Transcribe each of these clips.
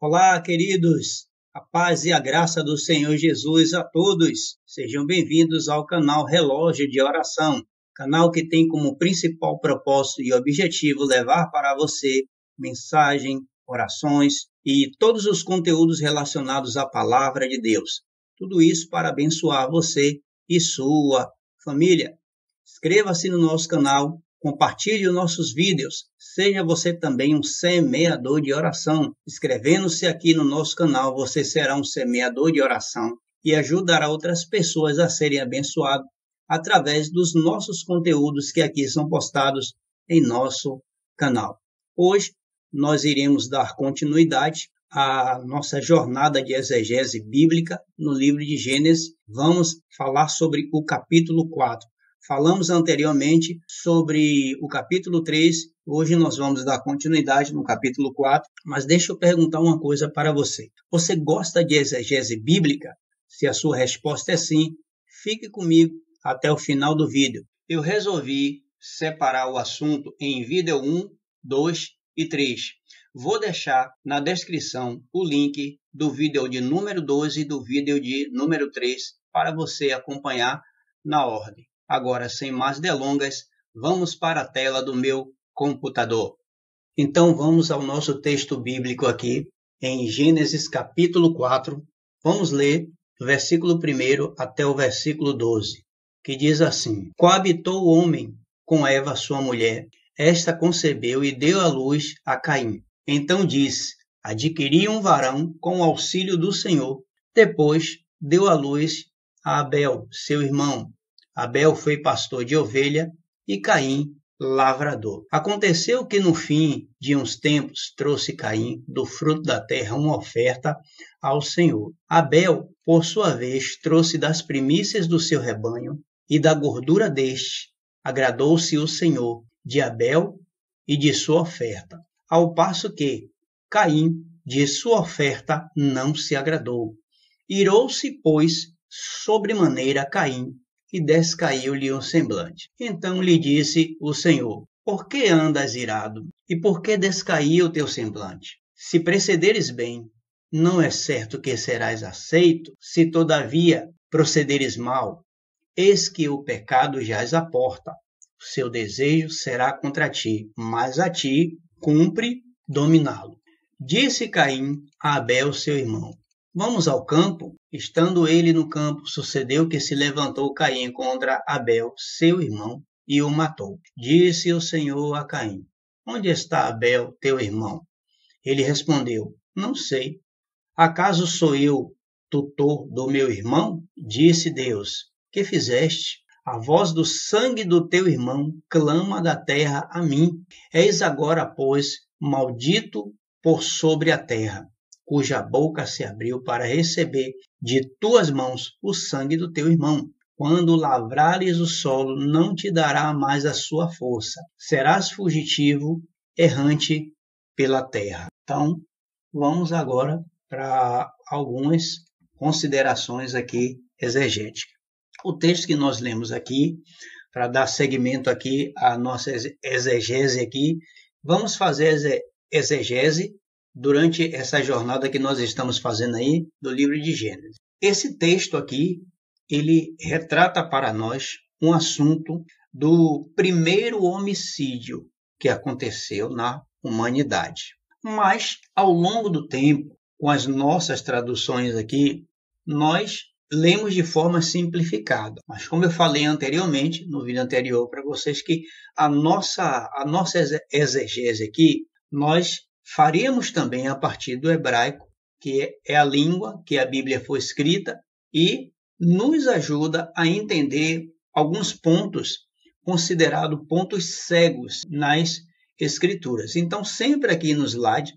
Olá, queridos. A paz e a graça do Senhor Jesus a todos. Sejam bem-vindos ao canal Relógio de Oração, canal que tem como principal propósito e objetivo levar para você mensagem, orações e todos os conteúdos relacionados à palavra de Deus. Tudo isso para abençoar você e sua família. Inscreva-se no nosso canal. Compartilhe os nossos vídeos. Seja você também um semeador de oração. Inscrevendo-se aqui no nosso canal, você será um semeador de oração e ajudará outras pessoas a serem abençoadas através dos nossos conteúdos que aqui são postados em nosso canal. Hoje, nós iremos dar continuidade à nossa jornada de exegese bíblica no livro de Gênesis. Vamos falar sobre o capítulo 4. Falamos anteriormente sobre o capítulo 3, hoje nós vamos dar continuidade no capítulo 4, mas deixa eu perguntar uma coisa para você. Você gosta de exegese bíblica? Se a sua resposta é sim, fique comigo até o final do vídeo. Eu resolvi separar o assunto em vídeo 1, 2 e 3. Vou deixar na descrição o link do vídeo de número 2 e do vídeo de número 3 para você acompanhar na ordem. Agora, sem mais delongas, vamos para a tela do meu computador. Então, vamos ao nosso texto bíblico aqui, em Gênesis capítulo 4. Vamos ler do versículo 1 até o versículo 12, que diz assim: Coabitou o homem com Eva, sua mulher. Esta concebeu e deu à luz a Caim. Então disse: Adquiri um varão com o auxílio do Senhor. Depois deu à luz a Abel, seu irmão. Abel foi pastor de ovelha e Caim lavrador. Aconteceu que no fim de uns tempos trouxe Caim do fruto da terra uma oferta ao Senhor. Abel, por sua vez, trouxe das primícias do seu rebanho e da gordura deste. Agradou-se o Senhor de Abel e de sua oferta, ao passo que Caim de sua oferta não se agradou. Irou-se, pois, sobremaneira Caim, e descaiu-lhe o semblante. Então lhe disse o Senhor: Por que andas irado? E por que descaiu o teu semblante? Se procederes bem, não é certo que serás aceito. Se todavia procederes mal, eis que o pecado jaz à porta. O seu desejo será contra ti, mas a ti cumpre dominá-lo. Disse Caim a Abel, seu irmão: Vamos ao campo? Estando ele no campo, sucedeu que se levantou Caim contra Abel, seu irmão, e o matou. Disse o Senhor a Caim: Onde está Abel, teu irmão? Ele respondeu: Não sei. Acaso sou eu tutor do meu irmão? Disse Deus: Que fizeste? A voz do sangue do teu irmão clama da terra a mim. Eis agora, pois, maldito por sobre a terra, cuja boca se abriu para receber de tuas mãos o sangue do teu irmão. Quando lavrares o solo, não te dará mais a sua força. Serás fugitivo, errante pela terra. Então, vamos agora para algumas considerações aqui exegéticas. O texto que nós lemos aqui, para dar seguimento aqui à nossa exegese aqui, vamos fazer exegese durante essa jornada que nós estamos fazendo aí do livro de Gênesis. Esse texto aqui, ele retrata para nós um assunto do primeiro homicídio que aconteceu na humanidade. Mas, ao longo do tempo, com as nossas traduções aqui, nós lemos de forma simplificada. Mas como eu falei anteriormente, no vídeo anterior para vocês, que a nossa exegese aqui, nós faríamos também a partir do hebraico, que é a língua que a Bíblia foi escrita e nos ajuda a entender alguns pontos considerados pontos cegos nas escrituras. Então, sempre aqui no slide,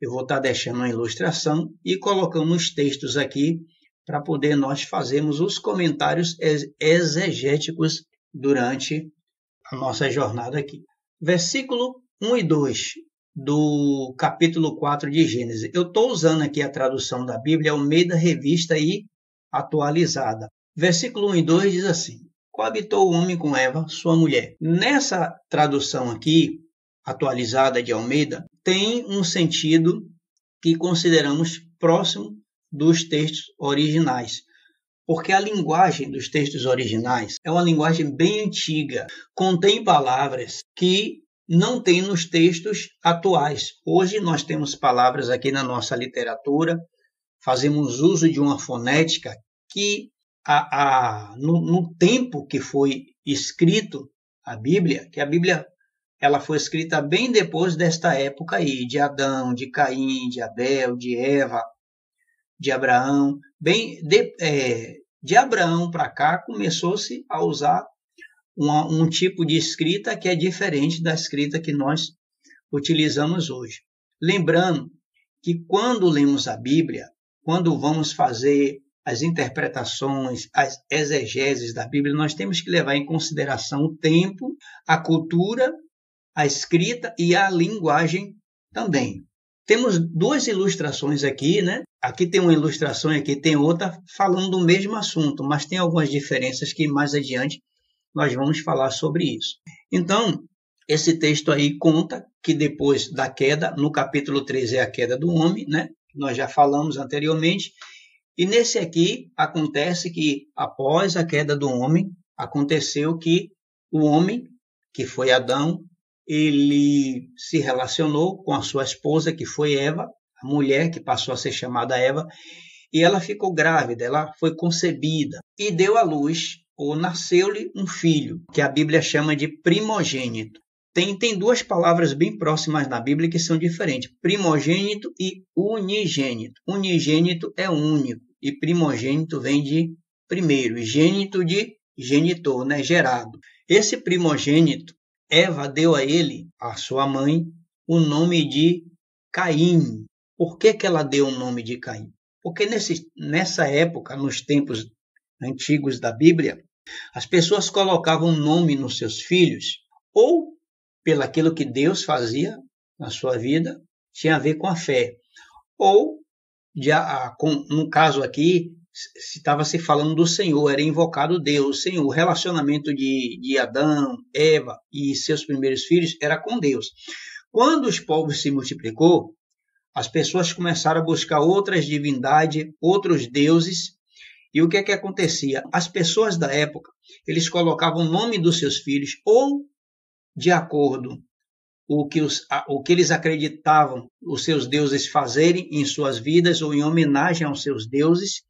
eu vou estar deixando uma ilustração e colocando os textos aqui para poder nós fazermos os comentários exegéticos durante a nossa jornada aqui. Versículo 1 e 2 do capítulo 4 de Gênesis. Eu estou usando aqui a tradução da Bíblia Almeida Revista e Atualizada. Versículo 1 e 2 diz assim: Coabitou o homem com Eva, sua mulher. Nessa tradução aqui, atualizada de Almeida, tem um sentido que consideramos próximo dos textos originais. Porque a linguagem dos textos originais é uma linguagem bem antiga, contém palavras que não tem nos textos atuais. Hoje nós temos palavras aqui na nossa literatura, fazemos uso de uma fonética que no tempo que foi escrito a Bíblia, que a Bíblia ela foi escrita bem depois desta época aí, de Adão, de Caim, de Abel, de Eva, de Abraão, de Abraão para cá começou-se a usar um tipo de escrita que é diferente da escrita que nós utilizamos hoje. Lembrando que quando lemos a Bíblia, quando vamos fazer as interpretações, as exegeses da Bíblia, nós temos que levar em consideração o tempo, a cultura, a escrita e a linguagem também. Temos duas ilustrações aqui, né? Aqui tem uma ilustração e aqui tem outra falando do mesmo assunto, mas tem algumas diferenças que mais adiante nós vamos falar sobre isso. Então, esse texto aí conta que depois da queda, no capítulo 13 é a queda do homem, né? Nós já falamos anteriormente, e nesse aqui acontece que após a queda do homem, aconteceu que o homem, que foi Adão, ele se relacionou com a sua esposa, que foi Eva, a mulher que passou a ser chamada Eva, e ela ficou grávida, ela foi concebida e deu à luz, ou nasceu-lhe um filho, que a Bíblia chama de primogênito. Tem duas palavras bem próximas na Bíblia que são diferentes, primogênito e unigênito. Unigênito é único e primogênito vem de primeiro, gênito de genitor, né? Gerado. Esse primogênito, Eva deu a ele, a sua mãe, o nome de Caim. Por que ela deu o nome de Caim? Porque nessa época, nos tempos antigos da Bíblia, as pessoas colocavam nome nos seus filhos, ou pelaquilo que Deus fazia na sua vida, tinha a ver com a fé. Ou, no caso aqui, estava se falando do Senhor, era invocado Deus, o Senhor. O relacionamento de Adão, Eva e seus primeiros filhos era com Deus. Quando os povos se multiplicou, as pessoas começaram a buscar outras divindades, outros deuses, e o que acontecia? As pessoas da época, eles colocavam o nome dos seus filhos, ou de acordo com o que eles acreditavam os seus deuses fazerem em suas vidas, ou em homenagem aos seus deuses,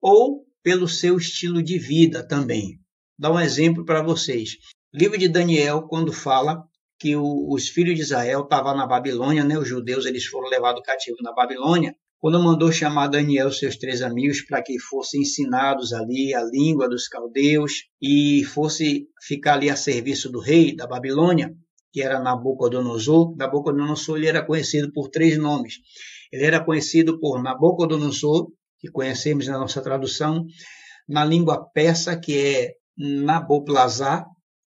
ou pelo seu estilo de vida também. Dá um exemplo para vocês. O livro de Daniel, quando fala que os filhos de Israel estavam na Babilônia, né? Os judeus eles foram levados cativos na Babilônia, quando mandou chamar Daniel e seus 3 amigos para que fossem ensinados ali a língua dos caldeus e fosse ficar ali a serviço do rei da Babilônia, que era Nabucodonosor. Nabucodonosor ele era conhecido por 3 nomes. Ele era conhecido por Nabucodonosor, que conhecemos na nossa tradução, na língua persa, que é Nabopolassar,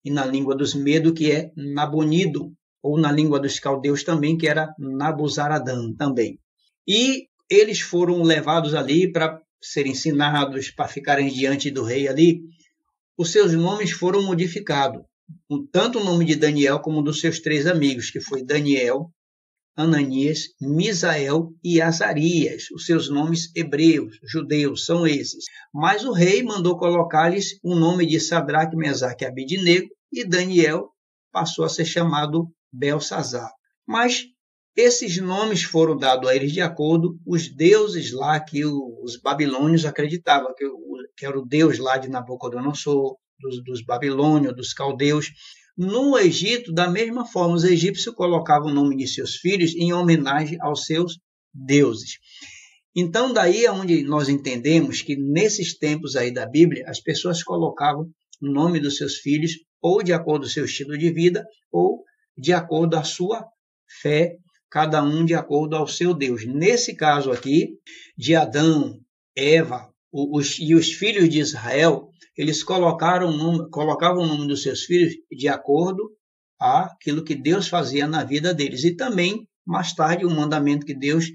e na língua dos Medos, que é Nabonido, ou na língua dos caldeus também, que era Nabuzaradã também. E eles foram levados ali para serem ensinados, para ficarem diante do rei ali. Os seus nomes foram modificados, tanto o nome de Daniel como dos seus 3 amigos, que foi Daniel, Ananias, Misael e Azarias. Os seus nomes hebreus, judeus, são esses. Mas o rei mandou colocar-lhes o nome de Sadraque, Mesaque e Abidnego, e Daniel passou a ser chamado Belsazar. Mas esses nomes foram dados a eles de acordo com os deuses lá que os babilônios acreditavam, que era o deus lá de Nabucodonosor, dos babilônios, dos caldeus. No Egito, da mesma forma, os egípcios colocavam o nome de seus filhos em homenagem aos seus deuses. Então, daí é onde nós entendemos que nesses tempos aí da Bíblia, as pessoas colocavam o nome dos seus filhos ou de acordo com o seu estilo de vida ou de acordo com a sua fé, cada um de acordo ao seu Deus. Nesse caso aqui, de Eva e os filhos de Israel, eles colocavam o nome dos seus filhos de acordo àquilo que Deus fazia na vida deles. E também, mais tarde, o mandamento que Deus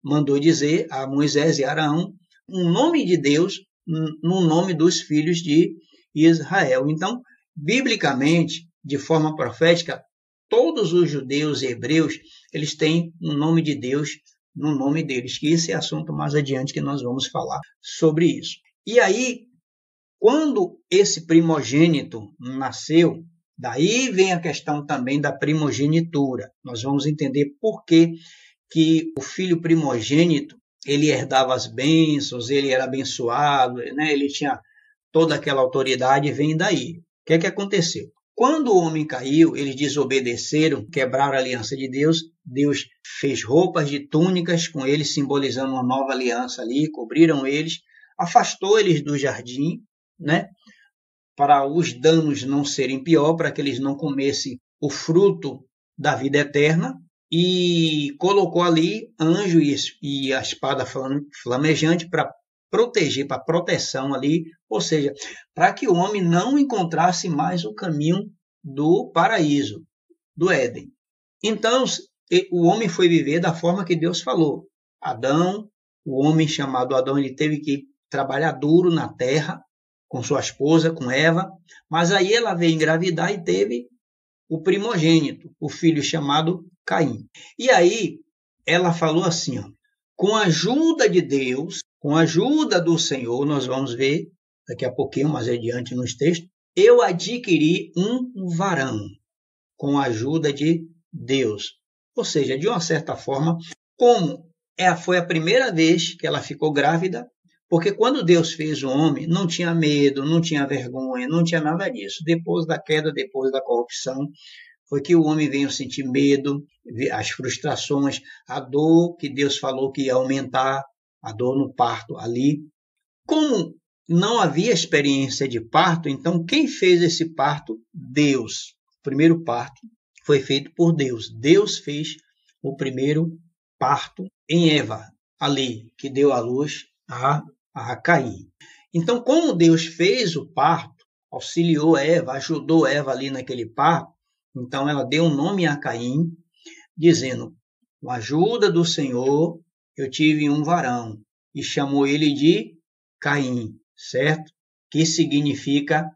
mandou dizer a Moisés e Arão, um nome de Deus no nome dos filhos de Israel. Então, biblicamente, de forma profética, todos os judeus e hebreus, eles têm um nome de Deus no nome deles, que esse é assunto mais adiante que nós vamos falar sobre isso. E aí, quando esse primogênito nasceu, daí vem a questão também da primogenitura. Nós vamos entender por que o filho primogênito, ele herdava as bênçãos, ele era abençoado, né? Ele tinha toda aquela autoridade, vem daí. O que é que aconteceu? Quando o homem caiu, eles desobedeceram, quebraram a aliança de Deus. Deus fez roupas de túnicas com eles, simbolizando uma nova aliança ali, cobriram eles, afastou eles do jardim, né? Para os danos não serem pior, para que eles não comessem o fruto da vida eterna, e colocou ali anjo e a espada flamejante para proteger, para proteção ali, ou seja, para que o homem não encontrasse mais o caminho do paraíso, do Éden. Então, o homem foi viver da forma que Deus falou. Adão, o homem chamado Adão, ele teve que trabalhar duro na terra, com sua esposa, com Eva, mas aí ela veio engravidar e teve o primogênito, o filho chamado Caim. E aí ela falou assim, ó, com a ajuda de Deus, com a ajuda do Senhor, nós vamos ver daqui a pouquinho, mais adiante nos textos, eu adquiri um varão, com a ajuda de Deus. Ou seja, de uma certa forma, como foi a primeira vez que ela ficou grávida, porque quando Deus fez o homem, não tinha medo, não tinha vergonha, não tinha nada disso. Depois da queda, depois da corrupção, foi que o homem veio sentir medo, as frustrações, a dor que Deus falou que ia aumentar, a dor no parto ali. Como não havia experiência de parto, então quem fez esse parto? Deus. O primeiro parto foi feito por Deus. Deus fez o primeiro parto em Eva, ali, que deu à luz a Caim. Então, como Deus fez o parto, auxiliou Eva, ajudou Eva ali naquele parto, então ela deu um nome a Caim, dizendo, com a ajuda do Senhor, eu tive um varão, e chamou ele de Caim, certo? Que significa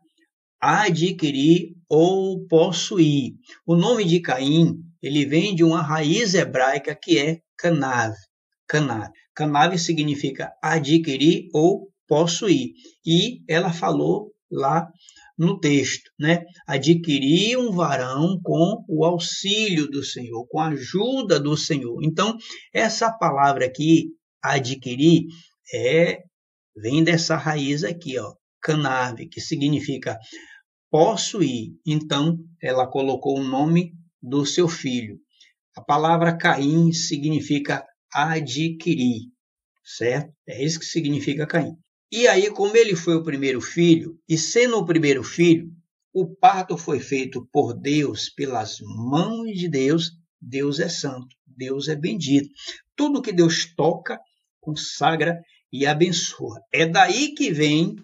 adquirir ou possuir. O nome de Caim, ele vem de uma raiz hebraica que é Canav. Canav significa adquirir ou possuir. E ela falou lá no texto, né? Adquirir um varão com o auxílio do Senhor, com a ajuda do Senhor. Então, essa palavra aqui, adquirir, vem dessa raiz aqui, ó, Canav, que significa possuir. Então, ela colocou o nome do seu filho. A palavra Caim significa adquirir, certo? É isso que significa Caim. E aí, como ele foi o primeiro filho, e sendo o primeiro filho, o parto foi feito por Deus, pelas mãos de Deus. Deus é santo, Deus é bendito. Tudo que Deus toca, consagra e abençoa. É daí que vem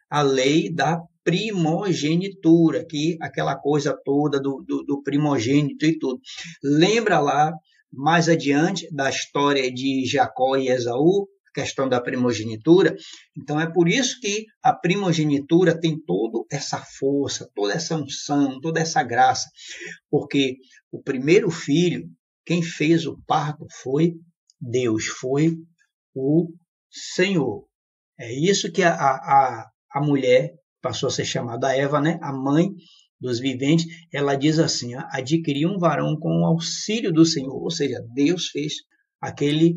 a lei da primogenitura, que aquela coisa toda do primogênito e tudo. Lembra lá, mais adiante, da história de Jacó e Esaú, a questão da primogenitura? Então é por isso que a primogenitura tem toda essa força, toda essa unção, toda essa graça, porque o primeiro filho, quem fez o parto foi Deus, foi o Senhor. É isso que a mulher passou a ser chamada Eva, né? A mãe dos viventes, ela diz assim, adquirir um varão com o auxílio do Senhor, ou seja, Deus fez aquele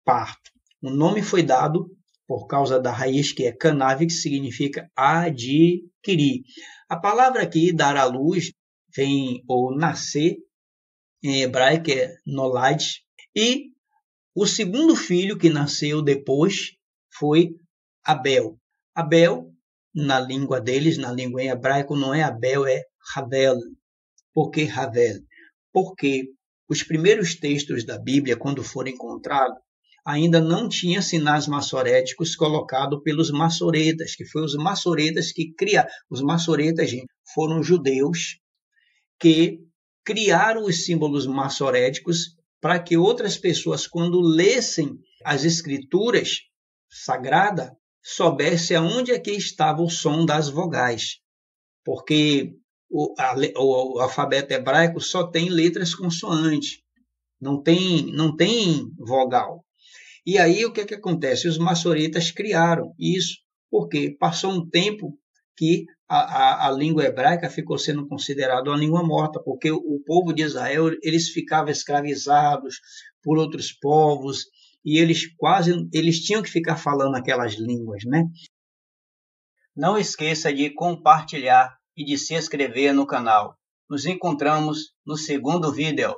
parto. O nome foi dado por causa da raiz que é Canav, que significa adquirir. A palavra aqui, dar à luz, vem ou nascer, em hebraico é nolad, e o segundo filho que nasceu depois foi Abel. Abel, na língua deles, na língua em hebraico, não é Abel, é Havel. Por que Havel? Porque os primeiros textos da Bíblia, quando foram encontrados, ainda não tinha sinais massoréticos colocados pelos massoretas, que foi os massoretas que criaram. Os massoretas, gente, foram judeus que criaram os símbolos massoréticos para que outras pessoas, quando lessem as escrituras sagradas, soubesse aonde é que estava o som das vogais, porque o alfabeto hebraico só tem letras consoantes. não tem vogal. E aí o que é que acontece? Os maçoretas criaram isso, porque passou um tempo que a língua hebraica ficou sendo considerada uma língua morta, porque o povo de Israel eles ficavam escravizados por outros povos e eles tinham que ficar falando aquelas línguas, né? Não esqueça de compartilhar e de se inscrever no canal. Nos encontramos no segundo vídeo.